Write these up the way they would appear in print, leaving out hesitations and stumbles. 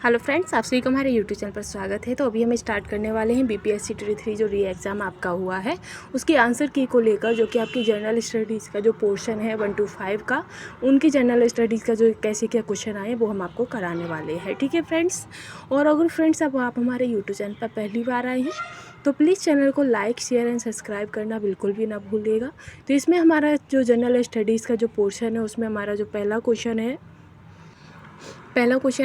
Hello friends, आप सभी को हमारे यूट्यूब चैनल पर स्वागत है। तो अभी हम स्टार्ट करने वाले हैं बीपीएससी टी 3 जो री एग्ज़ाम आपका हुआ है उसके आंसर की को लेकर, जो कि आपकी जनरल स्टडीज़ का जो पोर्शन है 1 to 5 का, उनकी जनरल स्टडीज़ का जो कैसे क्या क्वेश्चन आए वो हम आपको कराने वाले हैं। ठीक है फ्रेंड्स, और अगर फ्रेंड्स अब आप हमारे यूट्यूब चैनल पर पहली बार आए हैं तो प्लीज़ चैनल को लाइक, शेयर एंड सब्सक्राइब करना बिल्कुल भी ना भूलिएगा। तो इसमें हमारा जो जनरल स्टडीज़ का जो पोर्शन है उसमें हमारा जो पहला क्वेश्चन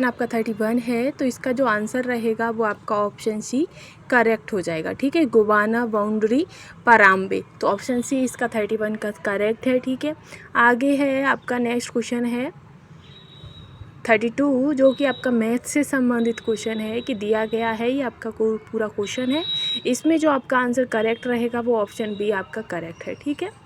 आपका 31 है। तो इसका जो आंसर रहेगा वो आपका ऑप्शन सी करेक्ट हो जाएगा। ठीक है, गोवाना बाउंड्री पराम्बे, तो ऑप्शन सी इसका 31 का करेक्ट है। ठीक है, आगे है आपका नेक्स्ट क्वेश्चन है 32, जो कि आपका मैथ से संबंधित क्वेश्चन है कि दिया गया है, ये आपका पूरा क्वेश्चन है। इसमें जो आपका आंसर करेक्ट रहेगा वो ऑप्शन बी आपका करेक्ट है। ठीक है,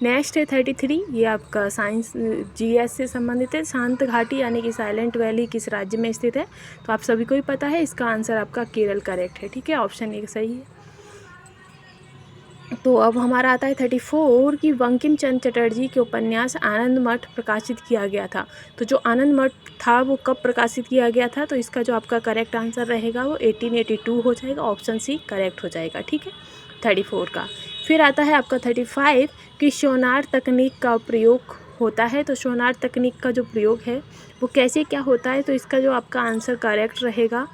नेक्स्ट है 33, ये आपका साइंस जीएस से संबंधित है। शांत घाटी यानी कि साइलेंट वैली किस राज्य में स्थित है? तो आप सभी को ही पता है, इसका आंसर आपका केरल करेक्ट है। ठीक है, ऑप्शन ए सही है। तो अब हमारा आता है 34 कि बंकिम चंद्र चटर्जी के उपन्यास आनंद मठ प्रकाशित किया गया था। तो जो आनंद मठ था वो कब प्रकाशित किया गया था? तो इसका जो आपका करेक्ट आंसर रहेगा वो 1882 हो जाएगा, ऑप्शन सी करेक्ट हो जाएगा। ठीक है, 34 का। फिर आता है आपका 35 कि सोनार तकनीक का प्रयोग होता है। तो सोनार तकनीक का जो प्रयोग है वो कैसे क्या होता है? तो इसका जो आपका आंसर करेक्ट रहेगा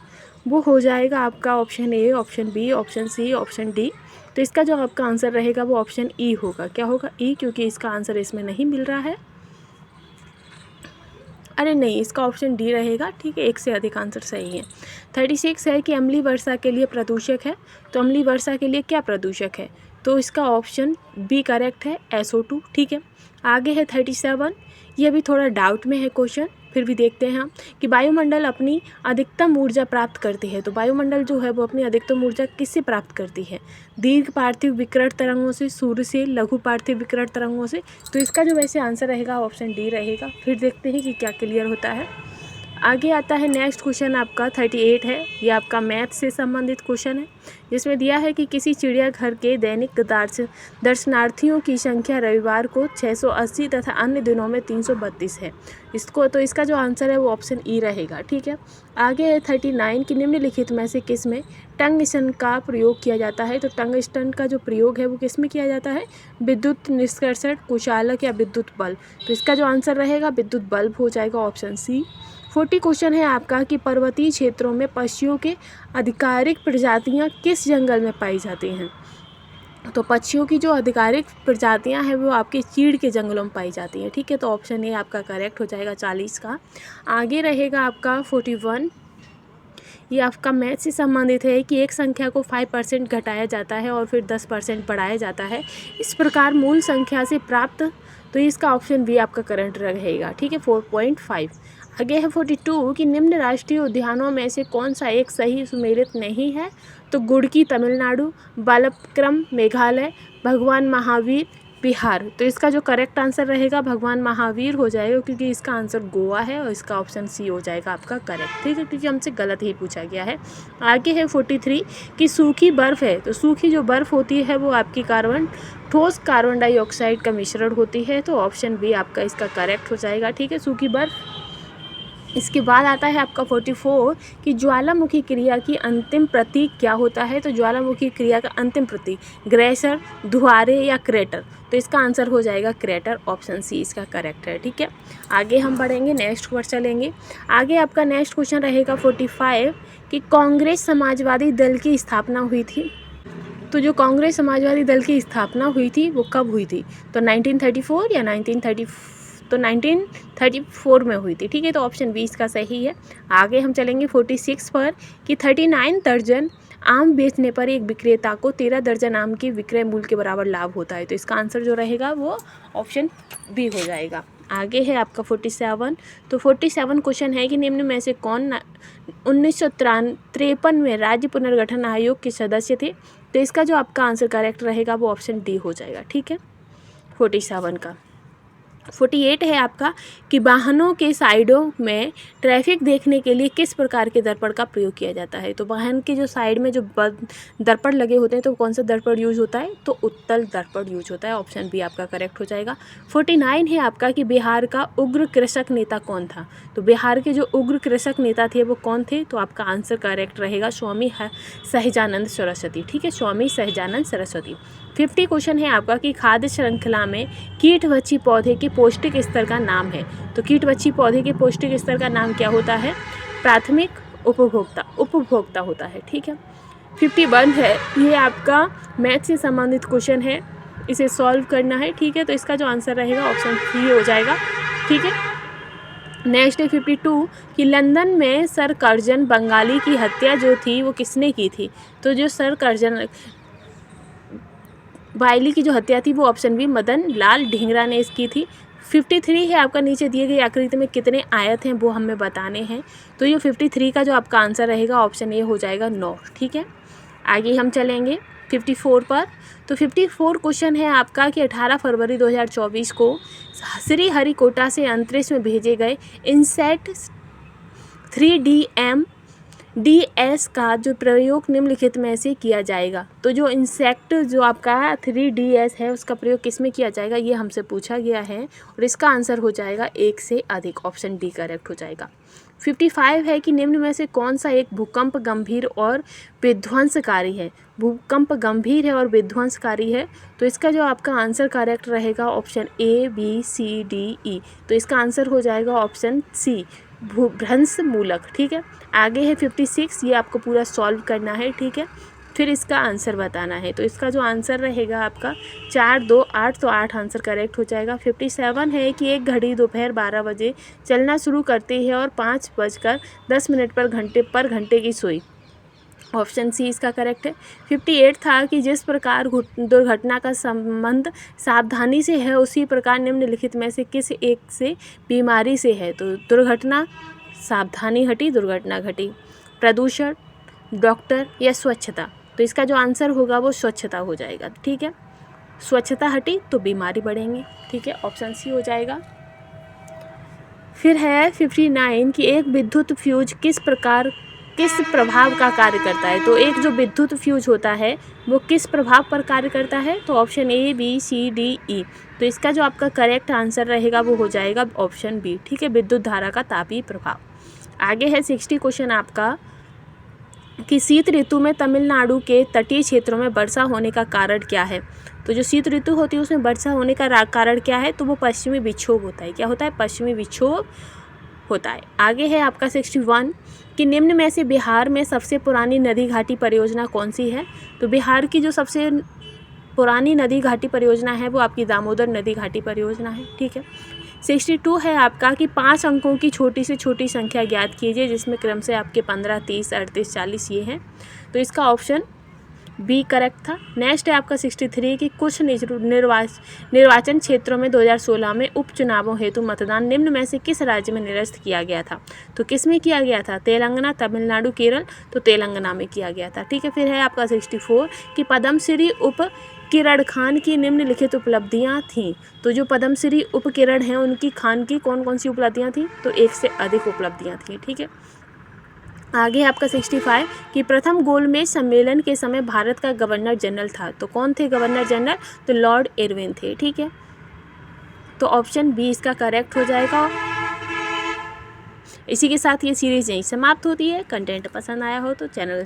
वो हो जाएगा आपका option A, option B, option C, option D. तो इसका जो आपका आंसर रहेगा वो ऑप्शन ई होगा। क्या होगा? ई, क्योंकि इसका आंसर इसमें नहीं मिल रहा है। अरे नहीं, इसका ऑप्शन डी रहेगा। ठीक है, एक से अधिक आंसर सही है। 36 है कि अम्लीय वर्षा के लिए प्रदूषक है। तो अम्लीय वर्षा के लिए क्या प्रदूषक है? तो इसका ऑप्शन बी करेक्ट है, SO2। ठीक है, आगे है 37, ये भी थोड़ा डाउट में है क्वेश्चन, फिर भी देखते हैं हम कि वायुमंडल अपनी अधिकतम ऊर्जा प्राप्त करती है। तो वायुमंडल जो है वो अपनी अधिकतम ऊर्जा किससे प्राप्त करती है? दीर्घ पार्थिव विकिरण तरंगों से, सूर्य से, लघु पार्थिव विकिरण तरंगों से। तो इसका जो वैसे आंसर रहेगा ऑप्शन डी रहेगा। फिर देखते हैं कि क्या क्लियर होता है। आगे आता है नेक्स्ट क्वेश्चन आपका 38 है, ये आपका मैथ से संबंधित क्वेश्चन है, जिसमें दिया है कि किसी चिड़ियाघर के दैनिक दर्शनार्थियों की संख्या रविवार को 680 तथा अन्य दिनों में 332 है। तो इसका जो आंसर है वो ऑप्शन ई रहेगा। ठीक है, आगे है 39 कि निम्नलिखित में से किस में टंगस्टन का प्रयोग किया जाता है? तो टंगस्टन का जो प्रयोग है वो किस में किया जाता है? विद्युत निष्कर्षण, कुचालक या विद्युत बल्ब। तो इसका जो आंसर रहेगा विद्युत बल्ब हो जाएगा, ऑप्शन सी। 40 क्वेश्चन है आपका कि पर्वतीय क्षेत्रों में पक्षियों के आधिकारिक प्रजातियां किस जंगल में पाई जाती हैं? तो पक्षियों की जो आधिकारिक प्रजातियां हैं वो आपके चीड़ के जंगलों में पाई जाती हैं। ठीक है, तो ऑप्शन ए आपका करेक्ट हो जाएगा 40 का। आगे रहेगा आपका 41, ये आपका मैथ से संबंधित है कि एक संख्या को 5% घटाया जाता है और फिर 10% बढ़ाया जाता है, इस प्रकार मूल संख्या से प्राप्त। तो इसका ऑप्शन बी आपका करंट रहेगा। ठीक है, 4.5। आगे है 42 कि निम्न राष्ट्रीय उद्यानों में से कौन सा एक सही सुमेलित नहीं है? तो गुड़की तमिलनाडु, बालपक्रम मेघालय, भगवान महावीर बिहार। तो इसका जो करेक्ट आंसर रहेगा भगवान महावीर हो जाएगा, क्योंकि इसका आंसर गोवा है और इसका ऑप्शन सी हो जाएगा आपका करेक्ट। ठीक है, क्योंकि हमसे गलत ही पूछा गया है। आगे है 43 कि सूखी बर्फ़ है। तो सूखी जो बर्फ़ होती है वो आपकी ठोस कार्बन डाइऑक्साइड का मिश्रण होती है। तो ऑप्शन बी आपका इसका करेक्ट हो जाएगा। ठीक है, सूखी बर्फ़। इसके बाद आता है आपका 44 कि ज्वालामुखी क्रिया की अंतिम प्रतीक क्या होता है? तो ज्वालामुखी क्रिया का अंतिम प्रतीक ग्रेसर, धुआरे या क्रेटर। तो इसका आंसर हो जाएगा क्रेटर, ऑप्शन सी इसका करेक्ट है। ठीक है, आगे हम बढ़ेंगे, नेक्स्ट पर चलेंगे। आगे आपका नेक्स्ट क्वेश्चन रहेगा 45 कि कांग्रेस समाजवादी दल की स्थापना हुई थी। तो जो कांग्रेस समाजवादी दल की स्थापना हुई थी वो कब हुई थी? तो 1934 या 1934 में हुई थी। ठीक है, तो ऑप्शन बी इसका सही है। आगे हम चलेंगे 46 पर कि 39 दर्जन आम बेचने पर एक विक्रेता को 13 दर्जन आम के विक्रय मूल्य के बराबर लाभ होता है। तो इसका आंसर जो रहेगा वो ऑप्शन बी हो जाएगा। आगे है आपका 47। तो 47 क्वेश्चन है कि निम्न में से कौन 1953 में राज्य पुनर्गठन आयोग के सदस्य थे? तो इसका जो आपका आंसर करेक्ट रहेगा वो ऑप्शन डी हो जाएगा। ठीक है, 47 का। 48 है आपका कि वाहनों के साइडों में ट्रैफिक देखने के लिए किस प्रकार के दर्पण का प्रयोग किया जाता है। तो वाहन के जो साइड में जो दर्पण लगे होते हैं तो कौन सा दर्पण यूज होता है, तो उत्तल दर्पण यूज होता है। ऑप्शन बी आपका करेक्ट हो जाएगा। 49 है आपका कि बिहार का उग्र कृषक नेता कौन था। तो बिहार के जो उग्र कृषक नेता थे वो कौन थे, तो आपका आंसर करेक्ट रहेगा स्वामी सहजानंद सरस्वती। ठीक है, स्वामी सहजानंद सरस्वती। 50 क्वेश्चन है आपका कि खाद्य श्रृंखला में कीटभक्षी पौधे के पौष्टिक स्तर का नाम है। तो कीटभक्षी पौधे के पौष्टिक स्तर का नाम क्या होता है, प्राथमिक उपभोक्ता होता है। ठीक है, 51 है, ये आपका मैथ से संबंधित क्वेश्चन है, इसे सॉल्व करना है। ठीक है, तो इसका जो आंसर रहेगा ऑप्शन सी हो जाएगा। ठीक है, नेक्स्ट है 52 कि लंदन में सर कर्जन बंगाली की हत्या जो थी वो किसने की थी। तो जो सर कर्जन बाइली की जो हत्या थी वो ऑप्शन बी मदन लाल ढींगरा ने इसकी थी। 53 है आपका नीचे दिए गए आकृति में कितने आयत हैं वो हमें बताने हैं। तो ये 53 का जो आपका आंसर रहेगा ऑप्शन ए हो जाएगा 9। ठीक है, आगे हम चलेंगे 54 पर। तो 54 क्वेश्चन है आपका कि 18 फरवरी 2024 को श्रीहरिकोटा से अंतरिक्ष में भेजे गए इनसैट 3DS का जो प्रयोग निम्नलिखित में से किया जाएगा। तो जो इंसेक्ट जो आपका 3DS है उसका प्रयोग किस में किया जाएगा, ये हमसे पूछा गया है और इसका आंसर हो जाएगा एक से अधिक। ऑप्शन डी करेक्ट हो जाएगा। 55 है कि निम्न में से कौन सा एक भूकंप गंभीर और विध्वंसकारी है। भूकंप गंभीर है और विध्वंसकारी है, तो इसका जो आपका आंसर करेक्ट रहेगा option A B C D E. तो इसका आंसर हो जाएगा ऑप्शन सी भूभ्रंश मूलक। ठीक है, आगे है 56, ये आपको पूरा सॉल्व करना है। ठीक है, फिर इसका आंसर बताना है। तो इसका जो आंसर रहेगा आपका 4 2 8, तो 8 आंसर करेक्ट हो जाएगा। 57 है कि एक घड़ी दोपहर 12 बजे चलना शुरू करती है और 5:10 पर घंटे की सुई। ऑप्शन सी इसका करेक्ट है। 58 था कि जिस प्रकार दुर्घटना का संबंध सावधानी से है उसी प्रकार निम्नलिखित में से किस एक से बीमारी से है। तो दुर्घटना, सावधानी हटी, दुर्घटना घटी, प्रदूषण, डॉक्टर या स्वच्छता। तो इसका जो आंसर होगा वो स्वच्छता हो जाएगा। ठीक है, स्वच्छता हटी तो बीमारी बढ़ेंगे। ठीक है, ऑप्शन सी हो जाएगा। फिर है 59 कि एक विद्युत फ्यूज किस प्रभाव का कार्य करता है। तो एक जो विद्युत फ्यूज होता है वो किस प्रभाव पर कार्य करता है, तो option A B C D E. तो इसका जो आपका करेक्ट आंसर रहेगा वो हो जाएगा ऑप्शन बी। ठीक है, विद्युत धारा का तापीय प्रभाव। आगे है 60 क्वेश्चन आपका कि शीत ऋतु में तमिलनाडु के तटीय क्षेत्रों में वर्षा होने का कारण क्या है। तो जो शीत ऋतु होती है उसमें वर्षा होने का कारण क्या है, तो वो पश्चिमी विक्षोभ होता है। क्या होता है, पश्चिमी विक्षोभ होता है। आगे है आपका 61 कि निम्न में से बिहार में सबसे पुरानी नदी घाटी परियोजना कौन सी है। तो बिहार की जो सबसे पुरानी नदी घाटी परियोजना है वो आपकी दामोदर नदी घाटी परियोजना है। ठीक है, 62 है आपका कि 5 अंकों की छोटी से छोटी संख्या ज्ञात कीजिए जिसमें क्रम से आपके 15, 30, 38, 40 ये हैं। तो इसका ऑप्शन बी करेक्ट था। नेक्स्ट है आपका 63 कि कुछ निर्वाचन क्षेत्रों में 2016 में उपचुनावों हेतु मतदान निम्न में से किस राज्य में निरस्त किया गया था। तो किस में किया गया था, तेलंगाना, तमिलनाडु, केरल। तो तेलंगाना में किया गया था। ठीक है, फिर है आपका 64 कि पद्मश्री उप किरण खान की निम्नलिखित उपलब्धियां थीं। तो जो पद्मश्री उप किरण हैं उनकी खान की कौन कौन सी उपलब्धियां थीं, तो एक से अधिक उपलब्धियां थीं। ठीक है, आगे आपका 65 कि प्रथम गोलमेज सम्मेलन के समय भारत का गवर्नर जनरल था। तो कौन थे गवर्नर जनरल, तो लॉर्ड इरविन थे। ठीक है, तो ऑप्शन बी इसका करेक्ट हो जाएगा। इसी के साथ ये सीरीज यहीं समाप्त होती है। कंटेंट पसंद आया हो तो चैनल